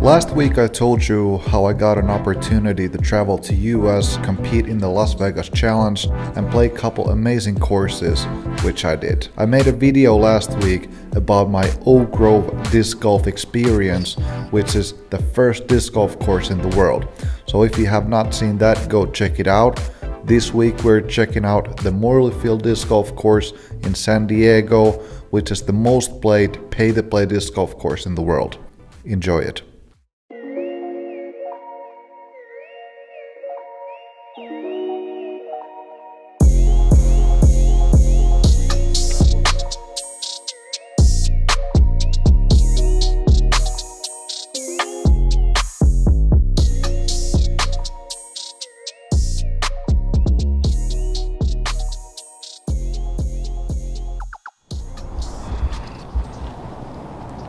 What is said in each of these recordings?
Last week I told you how I got an opportunity to travel to US, compete in the Las Vegas Challenge and play a couple amazing courses, which I did. I made a video last week about my Oak Grove disc golf experience, which is the first disc golf course in the world. So if you have not seen that, go check it out. This week we're checking out the Morley Field disc golf course in San Diego, which is the most played pay-to-play disc golf course in the world. Enjoy it.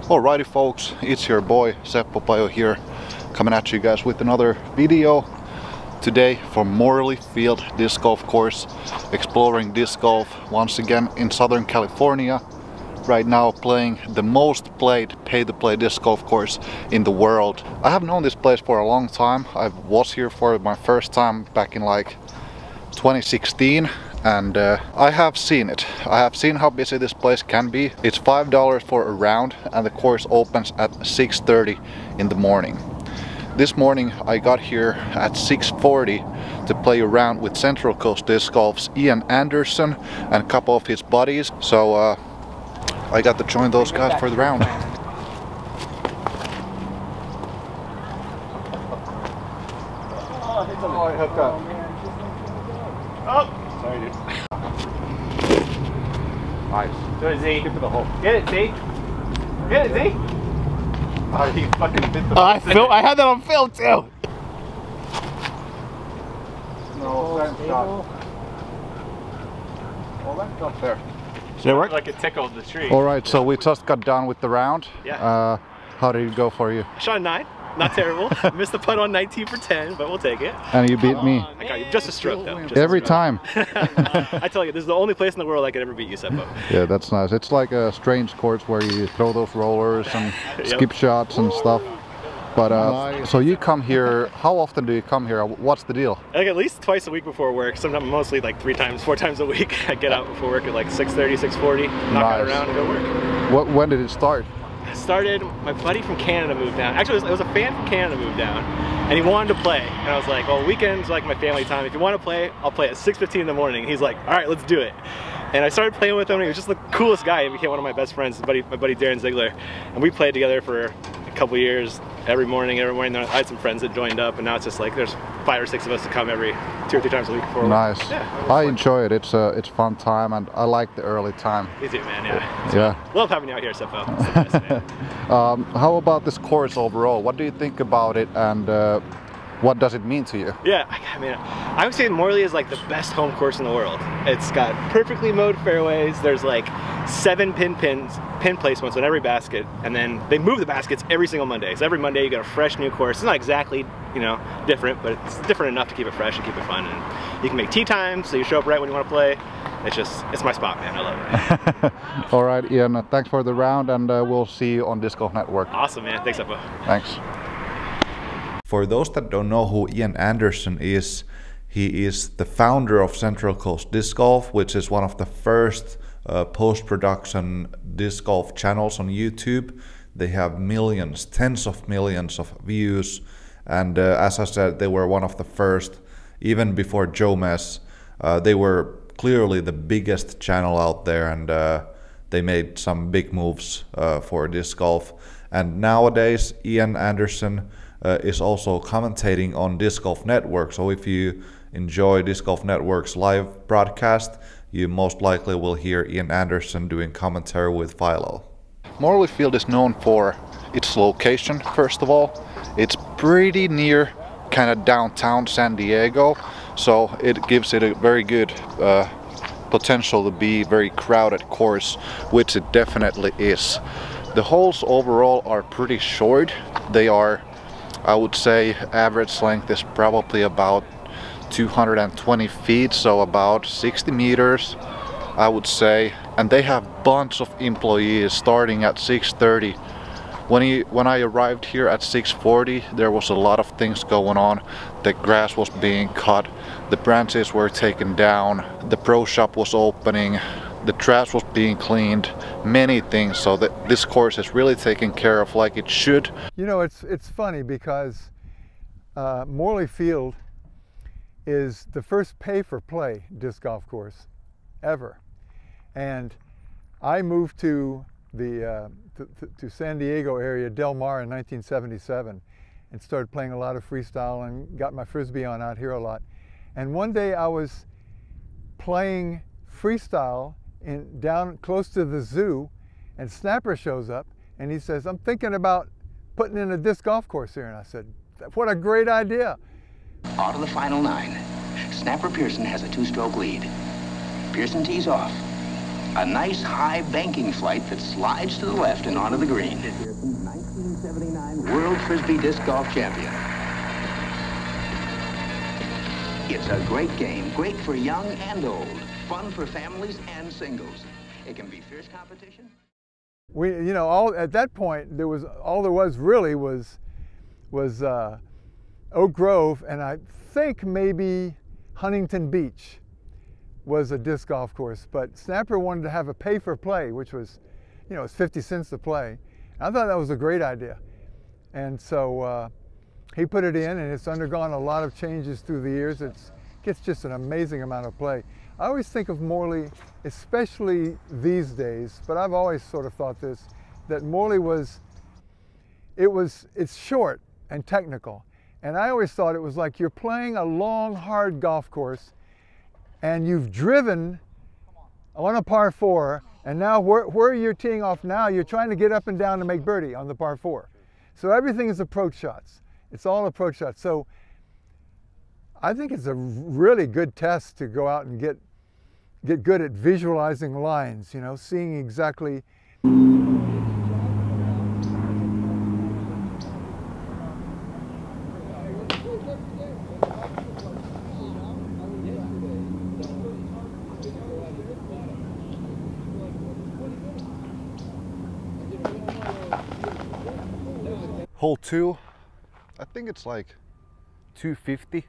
Alrighty folks, it's your boy Seppo Pajo here, coming at you guys with another video today from Morley Field disc golf course, exploring disc golf once again in Southern California. Right now playing the most played pay-to-play disc golf course in the world. I have known this place for a long time. I was here for my first time back in like 2016. And I have seen it. I have seen how busy this place can be. It's $5 for a round and the course opens at 6:30 in the morning. This morning I got here at 6:40 to play a round with Central Coast Disc Golf's Ian Anderson and a couple of his buddies. So I got to join those guys for the round. Oh, I hooked up. Oh! Sorry, dude. Nice. Do it, Z. Get to the hole. Get it, Z. Get it, Z. Oh, he fucking bit the I had that on film too. No, shot. Well, that's not fair. Did it work? Like it tickled the tree. Alright, so we just got done with the round. Yeah. How did it go for you? I shot a 9. Not terrible. Missed the putt on 19 for 10, but we'll take it. And you beat me. I got you just a stroke though. Every time. I tell you, this is the only place in the world I could ever beat you, Seppo. Yeah, that's nice. It's like a strange course where you throw those rollers and skip shots and stuff. But so you come here, how often do you come here? What's the deal? Like at least twice a week before work. Sometimes mostly like 3 times, 4 times a week. I get out before work at like 6:30, 6:40, knock out around and go work. When did it start? Started, my buddy from Canada moved down. Actually, it was a fan from Canada moved down, and he wanted to play. And I was like, well, weekends like my family time. If you want to play, I'll play at 6:15 in the morning. He's like, all right, let's do it. And I started playing with him, and he was just the coolest guy. He became one of my best friends, my buddy Darren Ziegler. And we played together for a couple years, every morning. I had some friends that joined up, and now it's just like there's 5 or 6 of us to come every 2 or 3 times a week. Nice. Yeah, I enjoy it. It's a fun time, and I like the early time. Me too, man. Yeah. Yeah. Love having you out here, Seppo. How about this course overall? What do you think about it, and what does it mean to you? Yeah, I mean, I would say Morley is like the best home course in the world. It's got perfectly mowed fairways. There's like 7 pin placements on every basket, and then they move the baskets every single Monday. So every Monday you get a fresh new course. It's not exactly, you know, different, but it's different enough to keep it fresh and keep it fun. And you can make tee times, so you show up right when you want to play. It's my spot, man. I love it. All right, Ian, thanks for the round, and we'll see you on Disc Golf Network. Awesome, man. Thanks, Seppo. Thanks. For those that don't know who Ian Anderson is, he is the founder of Central Coast Disc Golf, which is one of the first post-production disc golf channels on YouTube. They have millions, tens of millions of views, and as I said, they were one of the first, even before Joe Mess. They were clearly the biggest channel out there, and they made some big moves for disc golf. And nowadays, Ian Anderson is also commentating on Disc Golf Network. So if you enjoy Disc Golf Network's live broadcast, you most likely will hear Ian Anderson doing commentary with Philo. Morley Field is known for its location, first of all. It's pretty near kind of downtown San Diego, so it gives it a very good potential to be a very crowded course, which it definitely is. The holes overall are pretty short. They are, I would say, average length is probably about 220 feet, so about 60 meters, I would say. And they have bunch of employees starting at 6:30 When I arrived here at 6:40, there was a lot of things going on. The grass was being cut, the branches were taken down, the pro shop was opening, the trash was being cleaned, many things. So that this course is really taken care of like it should. You know, it's funny because Morley Field is the first pay-for-play disc golf course ever, and I moved to the to San Diego area, Del Mar, in 1977, and started playing a lot of freestyle and got my Frisbee on out here a lot. And one day I was playing freestyle down close to the zoo, and Snapper shows up and he says, "I'm thinking about putting in a disc golf course here." And I said, "What a great idea." On to the final 9. Snapper Pearson has a 2-stroke lead. Pearson tees off. A nice high banking flight that slides to the left and onto the green. Pearson, 1979 World Frisbee Disc Golf Champion. It's a great game, great for young and old, fun for families and singles. It can be fierce competition. We, you know, at that point there was really was Oak Grove, and I think maybe Huntington Beach was a disc golf course, but Snapper wanted to have a pay-for-play, which was, you know, it's 50 cents to play. I thought that was a great idea, and so he put it in, and it's undergone a lot of changes through the years. It gets just an amazing amount of play. I always think of Morley, especially these days, but I've always sort of thought this, that Morley it's short and technical, and I always thought it was like you're playing a long, hard golf course, and you've driven on a par 4, and now where you're teeing off now, you're trying to get up and down to make birdie on the par 4. So everything is approach shots. It's all approach shots. So I think it's a really good test to go out and get good at visualizing lines, you know, seeing exactly. Hole 2, I think it's like 250,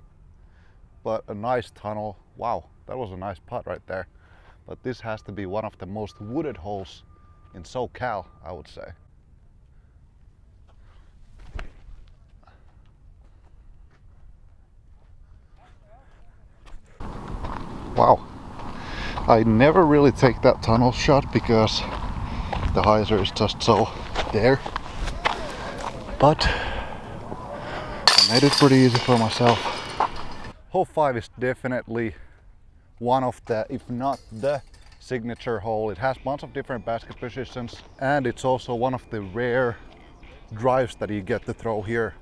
but a nice tunnel. Wow, that was a nice putt right there. But this has to be one of the most wooded holes in SoCal, I would say. Wow, I never really take that tunnel shot because the hyzer is just so there. But I made it pretty easy for myself. Hole 5 is definitely one of the, if not the signature hole. It has bunch of different basket positions, and it's also one of the rare drives that you get to throw here.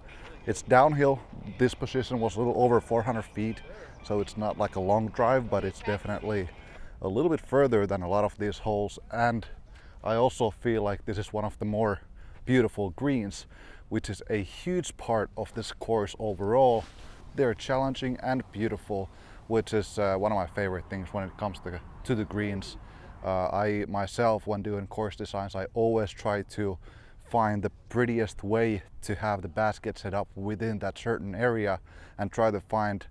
It's downhill. This position was a little over 400 feet, so it's not like a long drive, but it's definitely a little bit further than a lot of these holes. And I also feel like this is one of the more beautiful greens, which is a huge part of this course overall. They're challenging and beautiful, which is one of my favorite things when it comes to the greens. I myself, when doing course designs, I always try to find the prettiest way to have the basket set up within that certain area, and try to find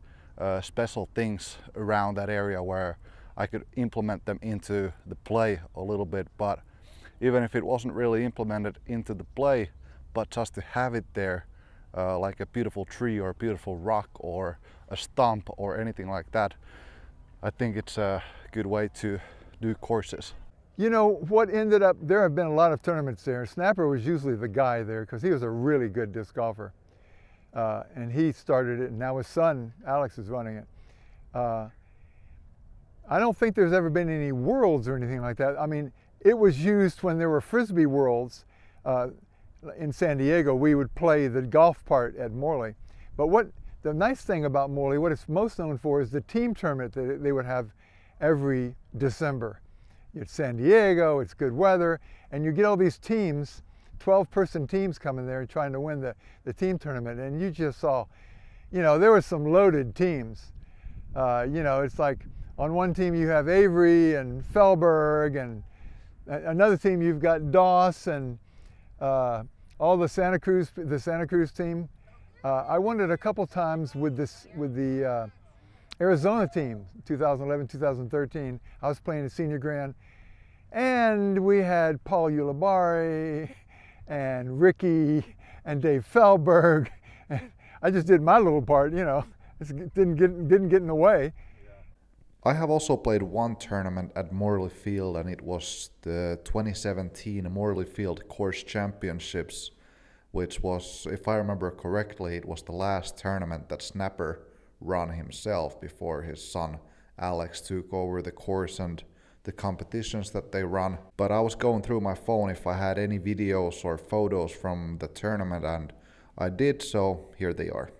special things around that area where I could implement them into the play a little bit. But even if it wasn't really implemented into the play, but just to have it there, like a beautiful tree or a beautiful rock or a stump or anything like that, I think it's a good way to do courses. You know what ended up, there have been a lot of tournaments there. Snapper was usually the guy there because he was a really good disc golfer. And he started it, and now his son, Alex, is running it. I don't think there's ever been any worlds or anything like that. I mean, it was used when there were Frisbee worlds. In San Diego, we would play the golf part at Morley. But what the nice thing about Morley, what it's most known for, is the team tournament that they would have every December. It's San Diego, it's good weather, and you get all these teams, 12-person teams coming there and trying to win the team tournament. And you just saw, you know, there were some loaded teams. You know, it's like on one team you have Avery and Felberg, and another team you've got Doss and all the Santa Cruz team. I won it a couple times with the Arizona team, 2011, 2013. I was playing the Senior Grand, and we had Paul Ulibarri and Ricky and Dave Fehlberg. And I just did my little part, you know. It didn't get in the way. I have also played one tournament at Morley Field, and it was the 2017 Morley Field Course Championships, which was, if I remember correctly, it was the last tournament that Snapper ran himself before his son Alex took over the course and the competitions that they run. But I was going through my phone if I had any videos or photos from the tournament, and I did, so here they are.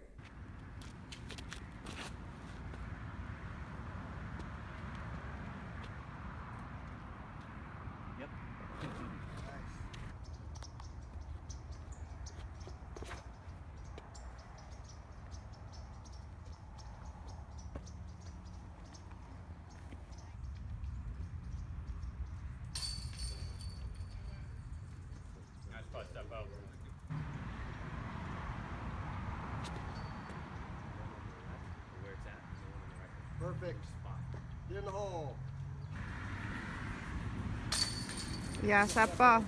Perfect spot. Get in the hole. Yeah, Sappa.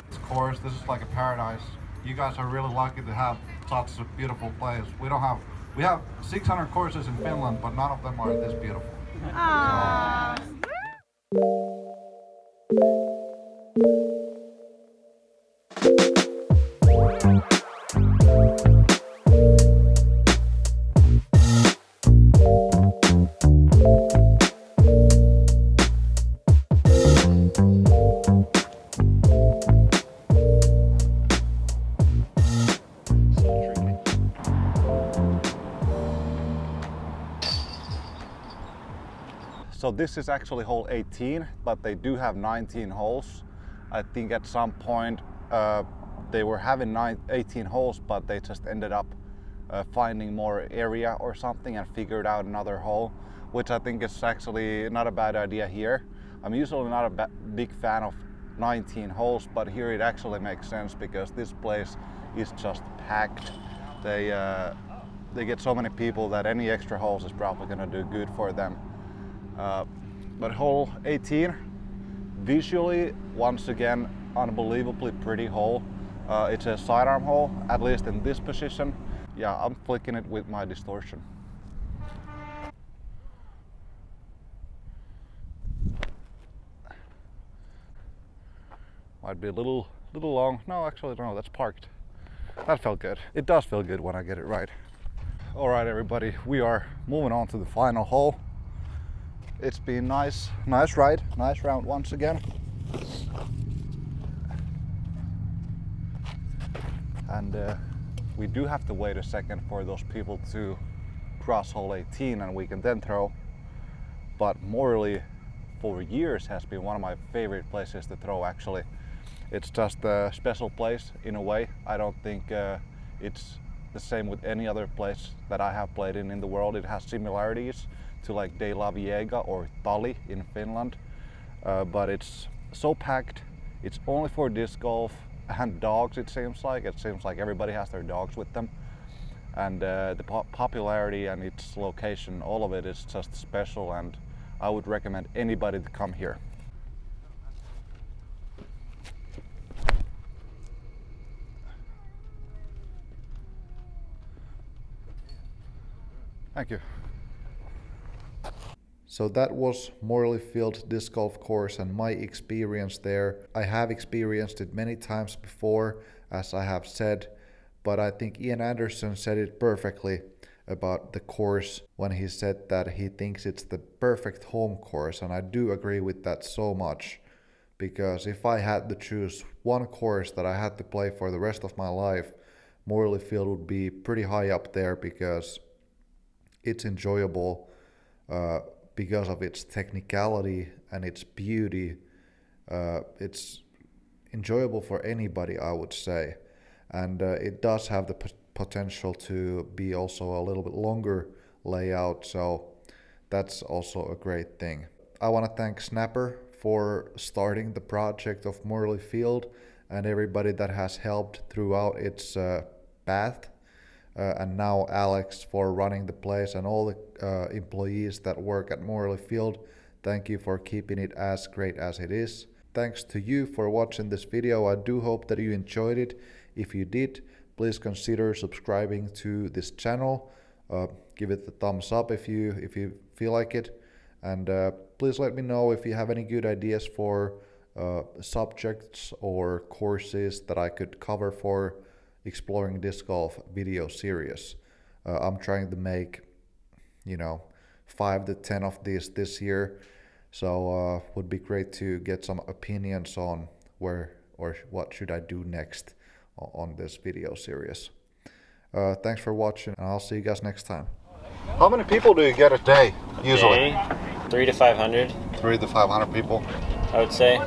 This course, this is like a paradise. You guys are really lucky to have such a beautiful place. We have 600 courses in Finland, but none of them are this beautiful. Aww. So this is actually hole 18, but they do have 19 holes. I think at some point they were having 18 holes, but they just ended up finding more area or something and figured out another hole, which I think is actually not a bad idea here. I'm usually not a big fan of 19 holes, but here it actually makes sense because this place is just packed. They get so many people that any extra holes is probably going to do good for them. But hole 18, visually, once again, unbelievably pretty hole. It's a sidearm hole, at least in this position. Yeah, I'm flicking it with my distortion. Might be a little long. No, actually, no, that's parked. That felt good. It does feel good when I get it right. All right, everybody, we are moving on to the final hole. It's been nice ride, nice round once again. And we do have to wait a second for those people to cross hole 18 and we can then throw. But Morley for years has been one of my favorite places to throw actually. It's just a special place in a way. I don't think it's the same with any other place that I have played in the world. It has similarities to like De La Viega or Tali in Finland, but it's so packed. It's only for disc golf and dogs. It seems like everybody has their dogs with them, and the popularity and its location, all of it is just special, and I would recommend anybody to come here. Thank you. So that was Morley Field Disc Golf Course and my experience there. I have experienced it many times before, as I have said, but I think Ian Anderson said it perfectly about the course when he said that he thinks it's the perfect home course, and I do agree with that so much, because if I had to choose one course that I had to play for the rest of my life, Morley Field would be pretty high up there because it's enjoyable, because of its technicality and its beauty. It's enjoyable for anybody, I would say. and it does have the potential to be also a little bit longer layout, so that's also a great thing. I want to thank Snapper for starting the project of Morley Field and everybody that has helped throughout its path, and now Alex for running the place and all the employees that work at Morley Field. Thank you for keeping it as great as it is. Thanks to you for watching this video. I do hope that you enjoyed it. If you did, please consider subscribing to this channel. Give it the thumbs up if you feel like it, and please let me know if you have any good ideas for subjects or courses that I could cover for Exploring Disc Golf video series. I'm trying to make 5 to 10 of these this year, so would be great to get some opinions on where or what should I do next on this video series. Thanks for watching, and I'll see you guys next time. How many people do you get a day usually? 300 to 500. 300 to 500 people, I would say.